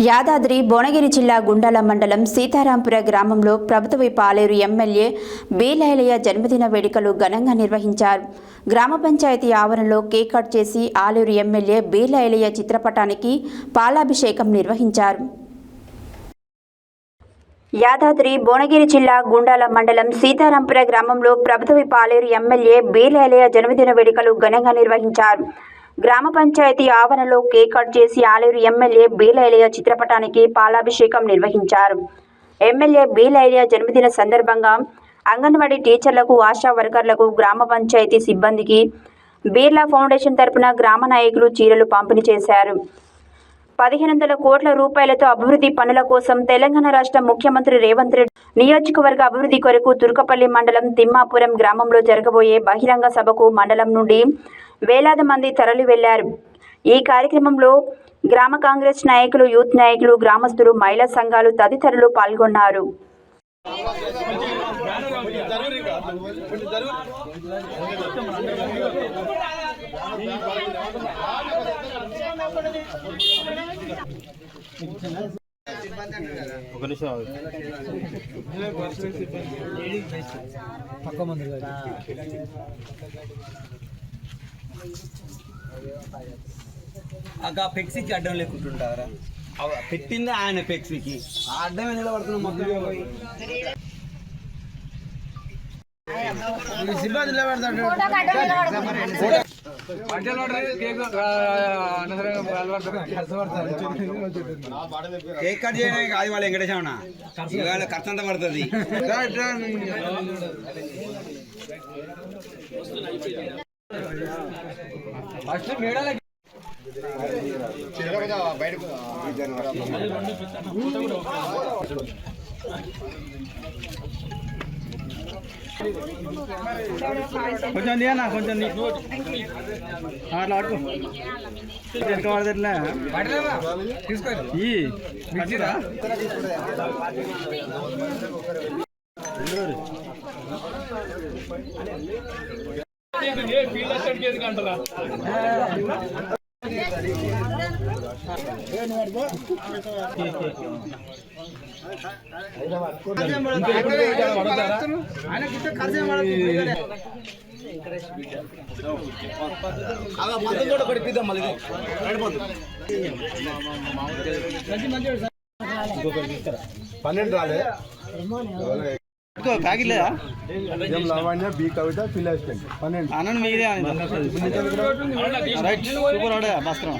యాదాద్రి భువనగిరి జిల్లా గుండాల మండలం సీతారాంపుర గ్రామంలో ప్రభుత్వ పాలేరు ఎమ్మెల్యే బి లైలయ్య జన్మదిన వేడుకలు ఘనంగా నిర్వహించారు. గ్రామ పంచాయతీ ఆవరణలో కేక్ కట్ చేసి ఆలేరు ఎమ్మెల్యే బి లైలయ్య చిత్రపటానికి పాలాభిషేకం నిర్వహించారు. యాదాద్రి భువనగిరి జిల్లా గుండాల మండలం సీతారాంపుర గ్రామంలో ప్రభుత్వ పాలేరు ఎమ్మెల్యే బి లైలయ్య జన్మదిన వేడుకలు ఘనంగా నిర్వహించారు. గ్రామ పంచాయతీ ఆవరణలో కేక్ కట్ చేసి ఆలేరు ఎమ్మెల్యే బి లైలయ్య చిత్రపటానికి పాలాభిషేకం నిర్వహించారు. ఎమ్మెల్యే బి లైలయ్య జన్మదిన సందర్భంగా అంగన్వాడీ టీచర్లకు, ఆశా వర్కర్లకు, గ్రామ పంచాయతీ సిబ్బందికి బిర్లా ఫౌండేషన్ తరపున గ్రామ నాయకులు చీరలు పంపిణీ చేశారు. 1500 కోట్ల రూపాయలతో అభివృద్ధి పనుల కోసం తెలంగాణ రాష్ట్ర ముఖ్యమంత్రి రేవంత్ రెడ్డి నియోజకవర్గ అభివృద్ధి కొరకు తుర్కపల్లి మండలం తిమ్మాపురం గ్రామంలో జరగబోయే బహిరంగ సభకు మండలం నుండి వేలాది మంది తరలి వెళ్లారు. ఈ కార్యక్రమంలో గ్రామ కాంగ్రెస్ నాయకులు, యూత్ నాయకులు, గ్రామస్తులు, మహిళా సంఘాలు తదితరులు పాల్గొన్నారు. ఆ ఫ్లెక్సీకి అడ్డం లేకుంటుంటారా? పెట్టింది ఆయన ఫ్లెక్సీకి అడ్డమే నిలబడుతున్నాం. కేక్ కట్ చేయడానికి కాదు వాళ్ళ వెంకటేశ్వర ఇవాళ ఖర్చు అంతా పడుతుంది. కొంచెం దియనా, కొంచెం అట్లా పట్టుకో. ఎంత పడదట్లే తీసుకోరా. పన్నెండు రాలే ప్యాకెట్ లేదా? లావణ్య బి కవిత ఫిల్ అసిస్టెంట్ 12 అన్న మీదే రైట్ సూపర్ ఆడే మాస్టర్.